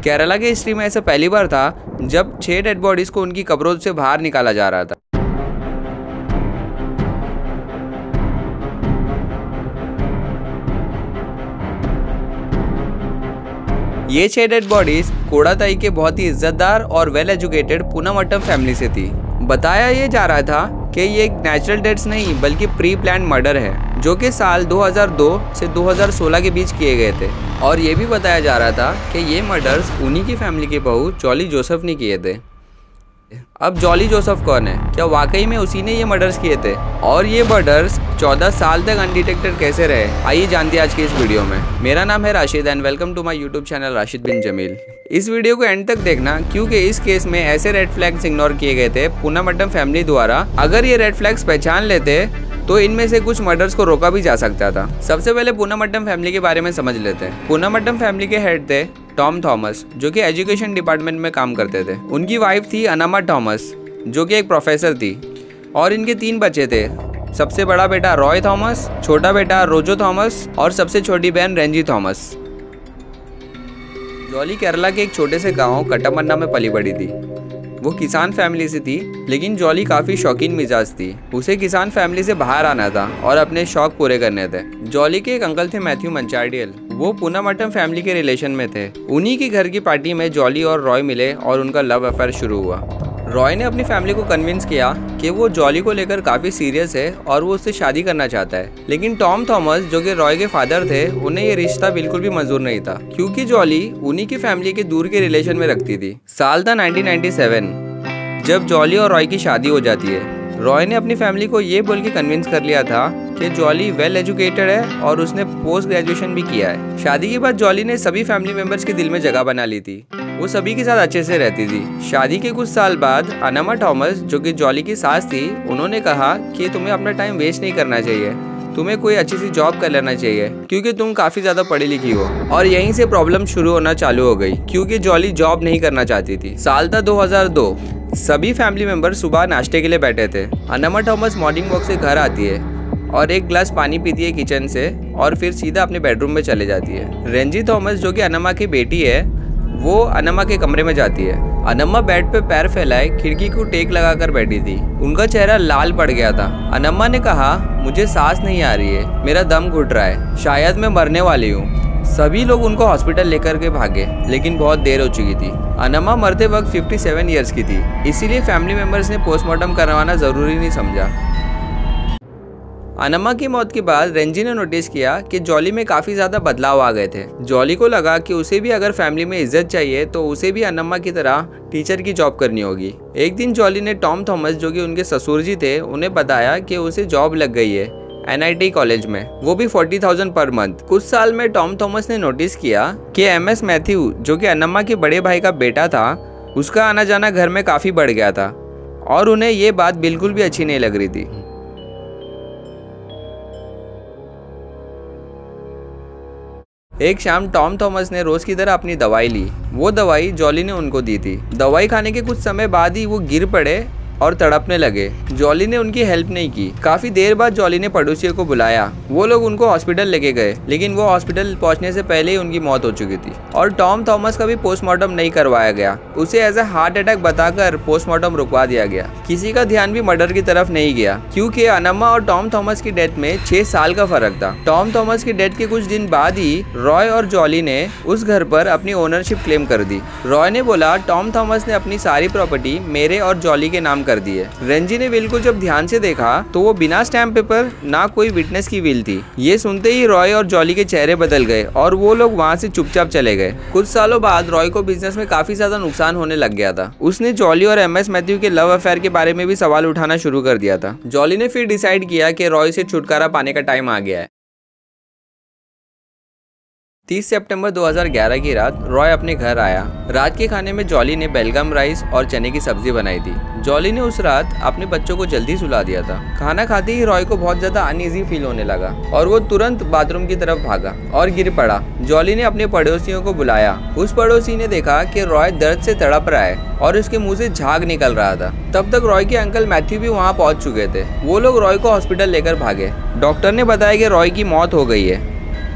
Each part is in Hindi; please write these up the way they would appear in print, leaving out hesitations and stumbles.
केरला की हिस्ट्री में ऐसा पहली बार था जब 6 डेड बॉडीज को उनकी कब्रों से बाहर निकाला जा रहा था। ये 6 डेड बॉडीज कोडाताई के बहुत ही इज्जतदार और वेल एजुकेटेड पूनामट्टम फैमिली से थी। बताया ये जा रहा था कि ये एक नेचुरल डेथ्स नहीं बल्कि प्री प्लान मर्डर है जो कि साल 2002 से 2016 के बीच किए गए थे। और ये भी बताया जा रहा था कि ये मर्डर्स उन्हीं की फैमिली के बहू जॉली जोसेफ ने किए थे। अब जॉली जोसेफ कौन है? क्या वाकई में उसी ने ये मर्डर्स किए थे? और ये मर्डर्स 14 साल तक अनडिटेक्टेड कैसे रहे? आइए जानते हैं आज की इस वीडियो में। मेरा नाम है Rashid and welcome to my YouTube channel Rashid Bin Jameel. इस वीडियो को एंड तक देखना क्योंकि इस केस में ऐसे रेड फ्लैग्स इग्नोर किए गए थे पूनामट्टम फैमिली द्वारा। अगर ये रेड फ्लैग्स पहचान लेते तो इनमें से कुछ मर्डर्स को रोका भी जा सकता था। सबसे पहले पूनामट्टम फैमिली के बारे में समझ लेते हैं। पूनामट्टम फैमिली के हेड थे टॉम थॉमस जो कि एजुकेशन डिपार्टमेंट में काम करते थे। उनकी वाइफ थी अनामा थॉमस जो कि एक प्रोफेसर थी और इनके 3 बच्चे थे। सबसे बड़ा बेटा रॉय थॉमस, छोटा बेटा रोजो थॉमस और सबसे छोटी बहन रेंजी थॉमस। जॉली केरला के एक छोटे से गांव कट्टामन्ना में पली बड़ी थी। वो किसान फैमिली से थी लेकिन जॉली काफ़ी शौकीन मिजाज थी। उसे किसान फैमिली से बाहर आना था और अपने शौक पूरे करने थे। जॉली के एक अंकल थे मैथ्यू मंचार्डियल। वो पूनामट्टम फैमिली के रिलेशन में थे। उन्हीं की घर की पार्टी में जॉली और रॉय मिले और उनका लव अफेयर शुरू हुआ। रॉय ने अपनी फैमिली को कन्विंस किया कि वो जॉली को लेकर काफ़ी सीरियस है और वो उससे शादी करना चाहता है। लेकिन टॉम थॉमस जो कि रॉय के फादर थे उन्हें ये रिश्ता बिल्कुल भी मंजूर नहीं था क्योंकि जॉली उन्हीं की फैमिली के दूर के रिलेशन में रखती थी। साल था 1997 जब जॉली और रॉय की शादी हो जाती है। रॉय ने अपनी फैमिली को ये बोल के कन्विंस कर लिया था कि जॉली वेल एजुकेटेड है और उसने पोस्ट ग्रेजुएशन भी किया है। शादी के बाद जॉली ने सभी फैमिली मेंबर्स के दिल में जगह बना ली थी। वो सभी के साथ अच्छे से रहती थी। शादी के कुछ साल बाद अनामा थॉमस जो कि जॉली की सास थी उन्होंने कहा कि तुम्हें अपना टाइम वेस्ट नहीं करना चाहिए, तुम्हें कोई अच्छी सी जॉब कर लेना चाहिए क्योंकि तुम काफ़ी ज़्यादा पढ़ी लिखी हो। और यहीं से प्रॉब्लम शुरू होना चालू हो गई क्योंकि जॉली जॉब नहीं करना चाहती थी। साल था 2002। सभी फैमिली मेंबर सुबह नाश्ते के लिए बैठे थे। अनामा थॉमस मॉर्निंग वॉक से घर आती है और एक गिलास पानी पीती है किचन से और फिर सीधा अपने बेडरूम में चले जाती है। रेंजी थॉमस जो कि अनामा की बेटी है वो अनामा के कमरे में जाती है। अनामा बेड पे पैर फैलाए खिड़की को टेक लगाकर बैठी थी। उनका चेहरा लाल पड़ गया था। अनामा ने कहा, मुझे सांस नहीं आ रही है, मेरा दम घुट रहा है, शायद मैं मरने वाली हूँ। सभी लोग उनको हॉस्पिटल लेकर के भागे लेकिन बहुत देर हो चुकी थी। अनामा मरते वक्त 57 ईयर्स की थी, इसीलिए फैमिली मेंबर्स ने पोस्टमार्टम करवाना ज़रूरी नहीं समझा। अनामा की मौत के बाद रेंजी ने नोटिस किया कि जॉली में काफ़ी ज़्यादा बदलाव आ गए थे। जॉली को लगा कि उसे भी अगर फैमिली में इज्जत चाहिए तो उसे भी अनामा की तरह टीचर की जॉब करनी होगी। एक दिन जॉली ने टॉम थॉमस जो कि उनके ससुर जी थे उन्हें बताया कि उसे जॉब लग गई है NIT कॉलेज में, वो भी 40,000 पर मंथ। कुछ साल में टॉम थॉमस ने नोटिस किया कि MS मैथ्यू जो कि अनामा के बड़े भाई का बेटा था उसका आना जाना घर में काफ़ी बढ़ गया था और उन्हें ये बात बिल्कुल भी अच्छी नहीं लग रही थी। एक शाम टॉम थॉमस ने रोज की तरह अपनी दवाई ली। वो दवाई जॉली ने उनको दी थी। दवाई खाने के कुछ समय बाद ही वो गिर पड़े और तड़पने लगे। जॉली ने उनकी हेल्प नहीं की। काफी देर बाद जॉली ने पड़ोसियों को बुलाया। वो लोग उनको हॉस्पिटल लेके गए लेकिन वो हॉस्पिटल पहुंचने से पहले ही उनकी मौत हो चुकी थी। और टॉम थॉमस का भी पोस्टमार्टम नहीं करवाया गया। उसे एज ए हार्ट अटैक बताकर पोस्टमार्टम रुकवा दिया गया। किसी का ध्यान भी मर्डर की तरफ नहीं गया क्योंकि अनामा और टॉम थॉमस की डेथ में 6 साल का फर्क था। टॉम थॉमस की डेथ के कुछ दिन बाद ही रॉय और जॉली ने उस घर पर अपनी ओनरशिप क्लेम कर दी। रॉय ने बोला टॉम थॉमस ने अपनी सारी प्रॉपर्टी मेरे और जॉली के नाम कर दी है। रेंजी ने विल को जब ध्यान से देखा तो वो बिना स्टैम्प पेपर ना कोई विटनेस की विल थी। ये सुनते ही रॉय और जॉली के चेहरे बदल गए और वो लोग वहाँ से चुपचाप चले गए। कुछ सालों बाद रॉय को बिजनेस में काफी ज्यादा नुकसान होने लग गया था। उसने जॉली और MS मैथ्यू के लव अफेयर के बारे में भी सवाल उठाना शुरू कर दिया था। जॉली ने फिर डिसाइड किया कि रॉय से छुटकारा पाने का टाइम आ गया है। 30 सितंबर 2011 की रात रॉय अपने घर आया। रात के खाने में जॉली ने बेलगम राइस और चने की सब्जी बनाई थी। जॉली ने उस रात अपने बच्चों को जल्दी सुला दिया था। खाना खाते ही रॉय को बहुत ज्यादा अनईजी फील होने लगा और वो तुरंत बाथरूम की तरफ भागा और गिर पड़ा। जॉली ने अपने पड़ोसियों को बुलाया। उस पड़ोसी ने देखा कि रॉय दर्द से तड़प रहा है और उसके मुंह से झाग निकल रहा था। तब तक रॉय के अंकल मैथ्यू भी वहाँ पहुँच चुके थे। वो लोग रॉय को हॉस्पिटल लेकर भागे। डॉक्टर ने बताया कि रॉय की मौत हो गई है।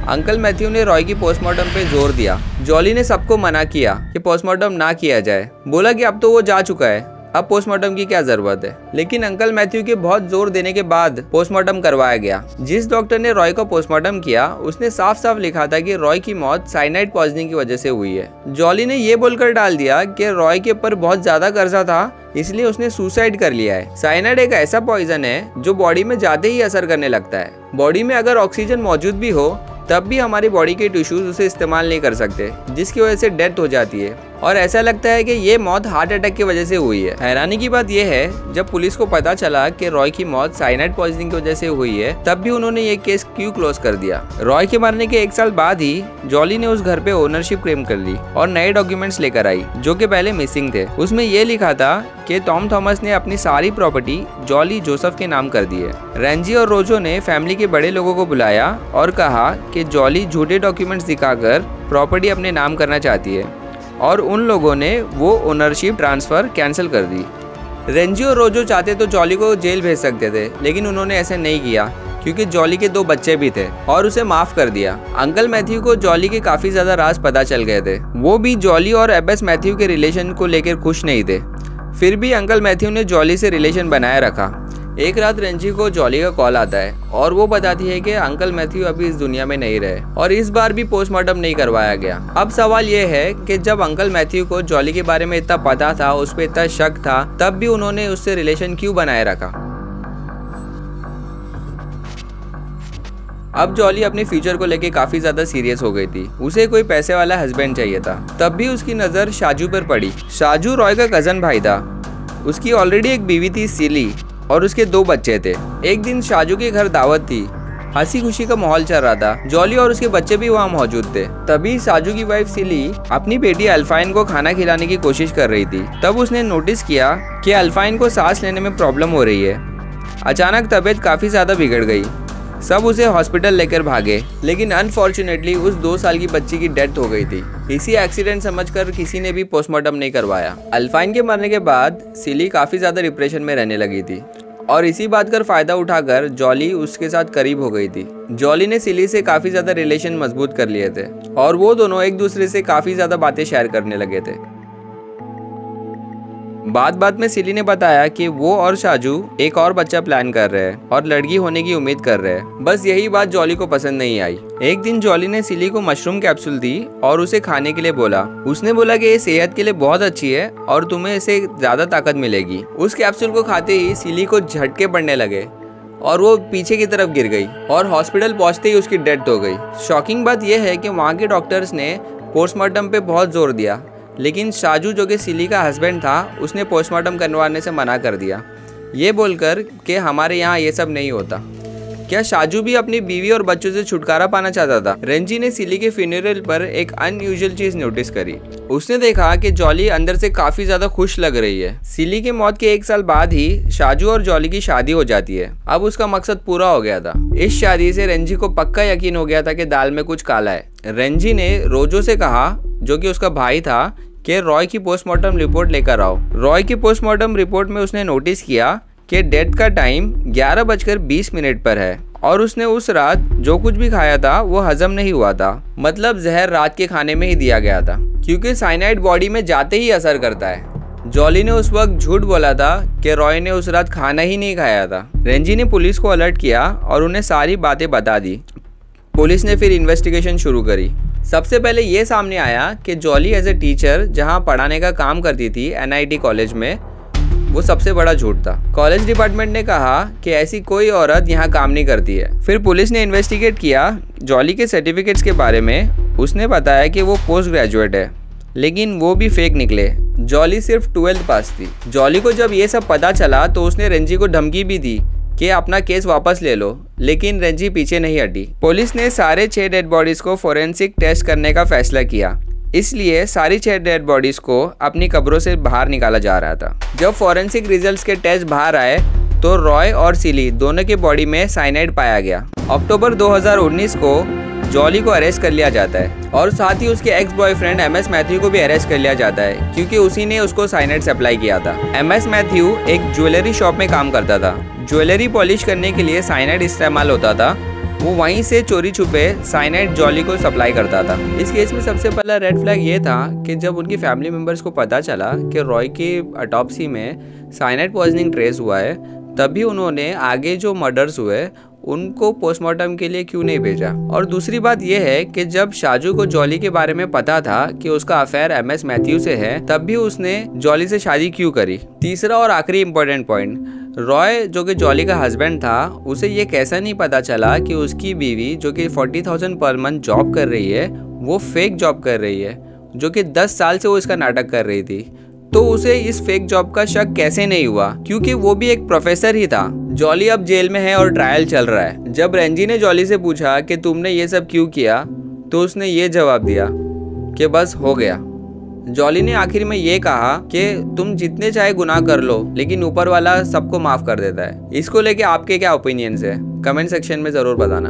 अंकल मैथ्यू ने रॉय की पोस्टमार्टम पे जोर दिया। जॉली ने सबको मना किया कि पोस्टमार्टम ना किया जाए, बोला कि अब तो वो जा चुका है, अब पोस्टमार्टम की क्या जरूरत है। लेकिन अंकल मैथ्यू के बहुत जोर देने के बाद पोस्टमार्टम करवाया गया। जिस डॉक्टर ने रॉय का पोस्टमार्टम किया उसने साफ साफ लिखा था कि रॉय की मौत साइनाइड पॉइजनिंग की वजह से हुई है। जॉली ने ये बोलकर डाल दिया कि रॉय के ऊपर बहुत ज्यादा कर्जा था, इसलिए उसने सुसाइड कर लिया है। साइनाइड एक ऐसा पॉइजन है जो बॉडी में जाते ही असर करने लगता है। बॉडी में अगर ऑक्सीजन मौजूद भी हो तब भी हमारी बॉडी के टिश्यूज उसे इस्तेमाल नहीं कर सकते, जिसकी वजह से डेथ हो जाती है और ऐसा लगता है कि ये मौत हार्ट अटैक की वजह से हुई है। हैरानी की बात यह है, जब पुलिस को पता चला कि रॉय की मौत साइनाइड पॉइजनिंग की वजह से हुई है तब भी उन्होंने ये केस क्यों क्लोज कर दिया। रॉय के मरने के 1 साल बाद ही जॉली ने उस घर पे ओनरशिप क्लेम कर ली और नए डॉक्यूमेंट्स लेकर आई जो कि पहले मिसिंग थे। उसमें ये लिखा था कि टॉम थॉमस ने अपनी सारी प्रॉपर्टी जॉली जोसेफ के नाम कर दी है। रेंजी और रोजो ने फैमिली के बड़े लोगों को बुलाया और कहा कि जॉली झूठे डॉक्यूमेंट्स दिखाकर प्रॉपर्टी अपने नाम करना चाहती है और उन लोगों ने वो ओनरशिप ट्रांसफ़र कैंसिल कर दी। रेंजी और रोजो चाहते तो जॉली को जेल भेज सकते थे, लेकिन उन्होंने ऐसा नहीं किया क्योंकि जॉली के 2 बच्चे भी थे और उसे माफ़ कर दिया। अंकल मैथ्यू को जॉली के काफ़ी ज़्यादा राज पता चल गए थे। वो भी जॉली और एबेस मैथ्यू के रिलेशन को लेकर खुश नहीं थे। फिर भी अंकल मैथ्यू ने जॉली से रिलेशन बनाए रखा। एक रात रेंजी को जॉली का कॉल आता है और वो बताती है कि अंकल मैथ्यू अभी इस दुनिया में नहीं रहे और इस बार भी पोस्टमार्टम नहीं करवाया गया। अब सवाल ये है कि जब अंकल मैथ्यू को जॉली के बारे में इतना पता था, उस पर इतना शक था, तब भी उन्होंने उससे रिलेशन क्यों बनाए रखा। अब जॉली अपने फ्यूचर को लेके काफी ज्यादा सीरियस हो गई थी। उसे कोई पैसे वाला हस्बैंड चाहिए था। तब भी उसकी नजर शाजू पर पड़ी। शाजू रॉय का कजन भाई था। उसकी ऑलरेडी एक बीवी थी सिली और उसके 2 बच्चे थे। एक दिन शाजू के घर दावत थी। हंसी खुशी का माहौल चल रहा था। जॉली और उसके बच्चे भी वहाँ मौजूद थे। तभी शाजू की वाइफ सिली अपनी बेटी अल्फाइन को खाना खिलाने की कोशिश कर रही थी। तब उसने नोटिस किया कि अल्फाइन को सांस लेने में प्रॉब्लम हो रही है। अचानक तबीयत काफी ज्यादा बिगड़ गई। सब उसे हॉस्पिटल लेकर भागे, लेकिन अनफॉर्चुनेटली उस 2 साल की बच्ची की डेथ हो गई थी। इसी एक्सीडेंट समझकर किसी ने भी पोस्टमार्टम नहीं करवाया। अल्फाइन के मरने के बाद सिली काफी ज्यादा डिप्रेशन में रहने लगी थी और इसी बात का फायदा उठाकर जॉली उसके साथ करीब हो गई थी। जॉली ने सिली से काफी ज्यादा रिलेशन मजबूत कर लिए थे और वो दोनों एक दूसरे से काफी ज्यादा बातें शेयर करने लगे थे। बात में सिली ने बताया कि वो और शाजू एक और बच्चा प्लान कर रहे हैं और लड़की होने की उम्मीद कर रहे हैं। बस यही बात जॉली को पसंद नहीं आई। एक दिन जॉली ने सिली को मशरूम कैप्सूल दी और उसे खाने के लिए बोला। उसने बोला कि ये सेहत के लिए बहुत अच्छी है और तुम्हें इससे ज्यादा ताकत मिलेगी। उस कैप्सूल को खाते ही सिली को झटके पड़ने लगे और वो पीछे की तरफ गिर गई और हॉस्पिटल पहुंचते ही उसकी डेथ हो गई। शॉकिंग बात यह है कि वहाँ के डॉक्टर्स ने पोस्टमार्टम पे बहुत जोर दिया, लेकिन शाजू जो कि सिली का हस्बैंड था उसने पोस्टमार्टम करवाने से मना कर दिया, ये बोलकर कि हमारे यहाँ ये सब नहीं होता। क्या शाजू भी अपनी बीवी और बच्चों से छुटकारा पाना चाहता था? रेंजी ने सिली के फ्यूनरल पर एक अनयूजुअल चीज नोटिस करी। उसने देखा कि जॉली अंदर से काफी ज्यादा खुश लग रही है। सिली के मौत के 1 साल बाद ही शाजू और जॉली की शादी हो जाती है। अब उसका मकसद पूरा हो गया था। इस शादी से रेंजी को पक्का यकीन हो गया था कि दाल में कुछ काला है। रेंजी ने रोजो से कहा, जो कि उसका भाई था, कि रॉय की पोस्टमार्टम रिपोर्ट लेकर आओ। रॉय की पोस्टमार्टम रिपोर्ट में उसने नोटिस किया कि डेथ का टाइम 11:20 पर है और उसने उस रात जो कुछ भी खाया था वो हजम नहीं हुआ था। मतलब जहर रात के खाने में ही दिया गया था, क्योंकि साइनाइड बॉडी में जाते ही असर करता है। जॉली ने उस वक्त झूठ बोला था कि रॉय ने उस रात खाना ही नहीं खाया था। रेंजी ने पुलिस को अलर्ट किया और उन्हें सारी बातें बता दी। पुलिस ने फिर इन्वेस्टिगेशन शुरू करी। सबसे पहले ये सामने आया कि जॉली एज ए टीचर जहाँ पढ़ाने का काम करती थी NIT कॉलेज में, वो सबसे बड़ा झूठ था। कॉलेज डिपार्टमेंट ने कहा कि ऐसी कोई औरत यहाँ काम नहीं करती है। फिर पुलिस ने इन्वेस्टिगेट किया जॉली के सर्टिफिकेट्स के बारे में। उसने बताया कि वो पोस्ट ग्रेजुएट है, लेकिन वो भी फेक निकले। जॉली सिर्फ 12th पास थी। जॉली को जब ये सब पता चला तो उसने रेंजी को धमकी भी दी कि अपना केस वापस ले लो, लेकिन रेंजी पीछे नहीं हटी। पुलिस ने सारे 6 डेड बॉडीज को फोरेंसिक टेस्ट करने का फैसला किया, इसलिए सारी 6 डेड बॉडीज को अपनी कब्रों से बाहर निकाला जा रहा था। जब फोरेंसिक रिजल्ट्स के टेस्ट बाहर आए तो रॉय और सिली दोनों के बॉडी में साइनाइड पाया गया। अक्टूबर 2019 को जॉली को अरेस्ट कर लिया जाता है और साथ ही उसके एक्स बॉयफ्रेंड MS मैथ्यू को भी अरेस्ट कर लिया जाता है, क्योंकि उसी ने उसको साइनाइड सप्लाई किया था। MS मैथ्यू एक ज्वेलरी शॉप में काम करता था। ज्वेलरी पॉलिश करने के लिए साइनाइड इस्तेमाल होता था वो वहीं से चोरी छुपे साइनाइड जॉली को सप्लाई करता था। इस केस में सबसे पहला रेड फ्लैग ये था कि जब उनकी फैमिली मेंबर्स को पता चला कि रॉय की ऑटोप्सी में साइनाइड पॉइजनिंग ट्रेस हुआ है, तभी उन्होंने आगे जो मर्डर्स हुए उनको पोस्टमार्टम के लिए क्यों नहीं भेजा। और दूसरी बात यह है कि जब शाजू को जॉली के बारे में पता था कि उसका अफेयर एमएस मैथ्यू से है, तब भी उसने जॉली से शादी क्यों करी। तीसरा और आखिरी इंपॉर्टेंट पॉइंट, रॉय जो कि जॉली का हस्बैंड था, उसे ये कैसा नहीं पता चला कि उसकी बीवी जो कि 40,000 पर मंथ जॉब कर रही है, वो फेक जॉब कर रही है, जो कि 10 साल से वो इसका नाटक कर रही थी। तो उसे इस फेक जॉब का शक कैसे नहीं हुआ, क्योंकि वो भी एक प्रोफेसर ही था। जॉली अब जेल में है और ट्रायल चल रहा है। जब रेंजी ने जॉली से पूछा कि तुमने ये सब क्यों किया, तो उसने ये जवाब दिया कि बस हो गया। जॉली ने आखिर में ये कहा कि तुम जितने चाहे गुनाह कर लो, लेकिन ऊपर वाला सबको माफ कर देता है। इसको लेके आपके क्या ओपिनियंस है, कमेंट सेक्शन में ज़रूर बताना।